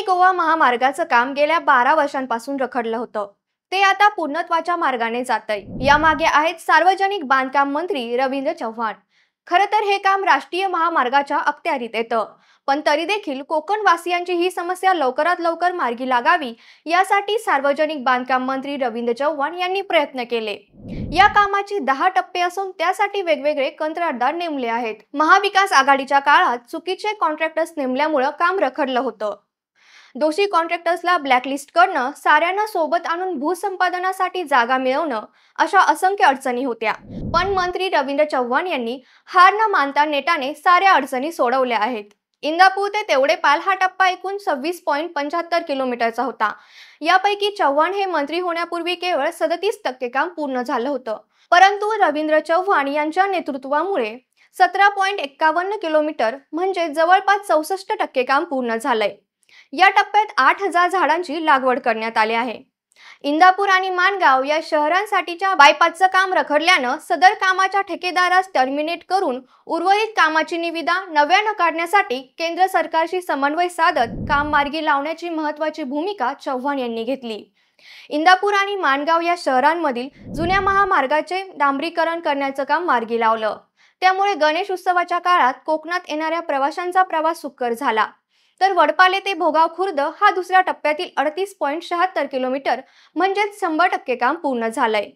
गोवा महामार्गाचं काम गेल्या 12 वर्षांपासून रखडलं होतं. ते आता पूर्णत्वाच्या मार्गाने जातंय. यामागे आहेत सार्वजनिक बांधकाम मंत्री रवींद्र चव्हाण. खरं तर हे काम राष्ट्रीय महामार्गाच्या अखत्यारीत येतं, पण तरी देखील कोकणवासियांची ही समस्या लवकरात लवकर मार्गी लागावी यासाठी सार्वजनिक बांधकाम मंत्री रवींद्र चव्हाण यांनी प्रयत्न केले. या कामाची 10 टप्पे असून त्यासाठी वेगवेगळे कंत्राटदार नेमले आहेत. महाविकास आघाडीच्या काळात चुकीचे कॉन्ट्रॅक्टर्स नेमल्यामुळे काम रखडलं होतं. दोषी कॉन्ट्रॅक्टर्सला ब्लॅकलिस्ट करणं, साऱ्यांना सोबत आणून भूसंपादनासाठी जागा मिळवणं, अशा असंख्य अडचणी होत्या. पण मंत्री रवींद्र चव्हाण यांनी हार न मानता नेटाने साऱ्या अडचणी सोडवल्या आहेत. इंदापूर ते तेवढेपाल हा टप्पा एकूण 26.75 किलोमीटरचा होता. यापैकी चव्हाण हे मंत्री होण्यापूर्वी केवळ 37% काम पूर्ण झालं होतं. परंतु रवींद्र चव्हाण यांच्या नेतृत्वामुळे 17.51 किलोमीटर म्हणजे जवळपास 64% काम पूर्ण झालंय. या टप्प्यात 8,000 झाडांची लागवड करण्यात आली आहे. इंदापूर आणि माणगाव या शहरांसाठीच्या बायपासचं काम रखडल्यानं सदर कामाच्या ठेकेदारास टर्मिनेट करून उर्वरित कामाची निविदा नव्यानं काढण्यासाठी केंद्र सरकारशी समन्वय साधत काम मार्गी लावण्याची महत्त्वाची भूमिका चव्हाण यांनी घेतली. इंदापूर आणि माणगाव या शहरांमधील जुन्या महामार्गाचे डांबरीकरण करण्याचं काम मार्गी लावलं. त्यामुळे गणेश उत्सवाच्या काळात कोकणात येणाऱ्या प्रवाशांचा प्रवास सुकर झाला. तर वडपाले ते भोगाव खुर्द हा दुसऱ्या टप्प्यातील 38.76 किलोमीटर म्हणजेच 100% काम पूर्ण झालंय.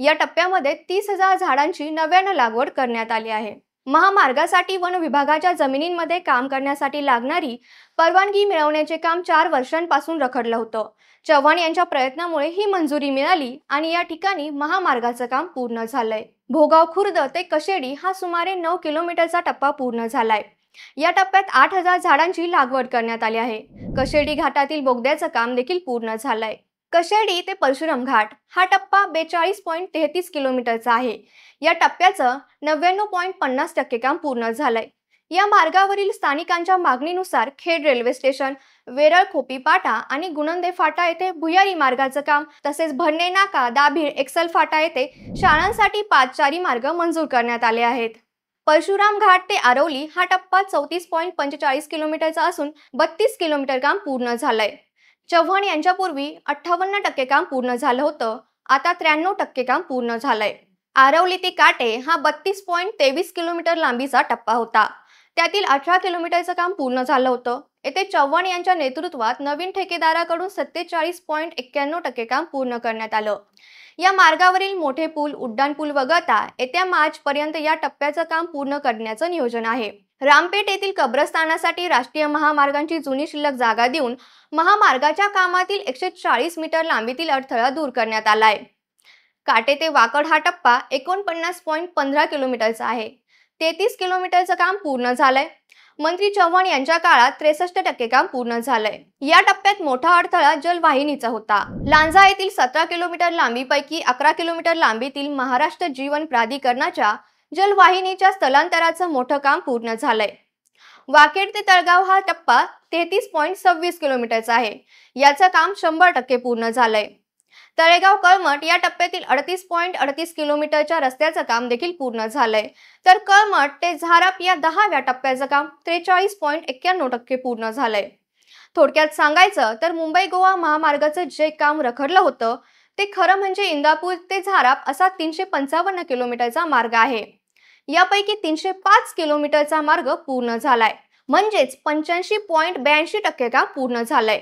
या टप्प्यामध्ये 30,000 झाडांची नव्यानं लागवड करण्यात आली आहे. महामार्गासाठी वन विभागाच्या जमिनींमध्ये काम करण्यासाठी लागणारी परवानगी मिळवण्याचे काम 4 वर्षांपासून रखडलं होतं. चव्हाण यांच्या प्रयत्नामुळे ही मंजुरी मिळाली आणि या ठिकाणी महामार्गाचं काम पूर्ण झालंय. भोगाव खुर्द ते कशेडी हा सुमारे 9 किलोमीटरचा टप्पा पूर्ण झालाय. या टप्प्यात 8,000 झाडांची लागवड करण्यात आली आहे. कशेडी घाटातील बोगद्याचं काम देखील पूर्ण झालंय. कशेडी ते परशुराम घाट हा टप्पा 42.33 किलोमीटरचा आहे. या टप्प्याचं 99.50% काम पूर्ण झालंय. या मार्गावरील स्थानिकांच्या मागणीनुसार खेड रेल्वे स्टेशन, वेरळ खोपी पाटा आणि गुणंदे फाटा येथे भुयारी मार्गाचं काम, तसेच भरणे नाका, दाभीर, एक्सल फाटा येथे शाळांसाठी पादचारी मार्ग मंजूर करण्यात आले आहेत. परशुराम घाट ते आरवली हा टप्पा 34.45 किलोमीटरचा असून 32 किलोमीटर काम पूर्ण झालंय. चव्हाण यांच्यापूर्वी 58% काम पूर्ण झालं होतं. आता 93% काम पूर्ण झालंय. आरवली ते काटे हा 32.23 किलोमीटर लांबीचा टप्पा होता. त्यातील 18 किलोमीटरचं काम पूर्ण झालं होतं. येथे चव्हाण यांच्या नेतृत्वात नवीन ठेकेदाराकडून 47.91% काम पूर्ण करण्यात आलं. या मार्गावरील मोठे पूल, उड्डाण पूल वगळता येत्या मार्च पर्यंत या टप्प्याचं काम पूर्ण करण्याचं नियोजन आहे. रामपेठ येथील कब्रस्थानासाठी राष्ट्रीय महामार्गांची जुनी शिल्लक जागा देऊन महामार्गाच्या कामातील 140 मीटर लांबीतील अडथळा दूर करण्यात आलाय. काटे ते वाकड हा टप्पा 49.15 किलोमीटरचा आहे. 33 किलोमीटरचं काम पूर्ण झालंय. मंत्री चव्हाण यांच्या काळात 63% काम पूर्ण झालंय. या टप्प्यात मोठा अडथळा जलवाहिनीचा होता. लांजा येथील 17 किलोमीटर लांबीपैकी 11 किलोमीटर लांबीतील महाराष्ट्र जीवन प्राधिकरणाच्या जलवाहिनीच्या स्थलांतराचं मोठं काम पूर्ण झालंय. वाकेड ते तळगाव हा टप्पा 33.26 किलोमीटरचा आहे. याचं काम 100% पूर्ण झालंय. तळेगाव कळमठ या टप्प्यातील 38.38 किलोमीटरच्या रस्त्याचं काम देखील पूर्ण झालंय. तर कळमठ ते झाराप या 10व्या टप्प्याचं काम 43.91% पूर्ण झालंय. थोडक्यात सांगायचं तर मुंबई गोवा महामार्गाचं जे काम रखडलं होतं ते खरं म्हणजे इंदापूर ते झाराप असा 355 किलोमीटरचा मार्ग आहे. यापैकी 305 किलोमीटरचा मार्ग पूर्ण झालाय, म्हणजेच 85.82% काम पूर्ण झालंय.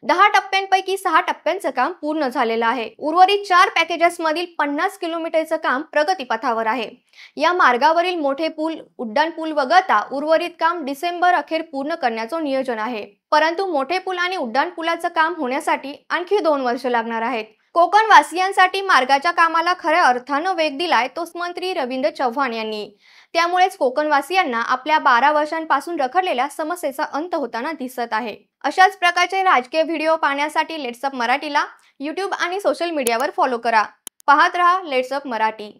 10 टप्प्यांपैकी 6 टप्प्यांचं काम पूर्ण झालेलं आहे. उर्वरित 4 पॅकेजेस मधील 50 किलोमीटरचं काम प्रगतीपथावर आहे. या मार्गावरील मोठे पूल, उड्डाण पूल वगळता उर्वरित काम डिसेंबर अखेर पूर्ण करण्याचं नियोजन आहे. परंतु मोठे पूल आणि उड्डाण पुलाचं काम होण्यासाठी आणखी 2 वर्ष लागणार आहेत. कोकणवासियांसाठी मार्गाच्या कामाला खऱ्या अर्थानं वेग दिलाय तोच मंत्री रवींद्र चव्हाण यांनी. त्यामुळेच कोकणवासियांना आपल्या 12 वर्षांपासून रखडलेल्या समस्येचा अंत होताना दिसत आहे. अशाच प्रकारचे राजकीय व्हिडिओ पाहण्यासाठी लेट्स अप मराठीला YouTube आणि सोशल मीडियावर फॉलो करा. पाहत रहा लेट्स अप मराठी.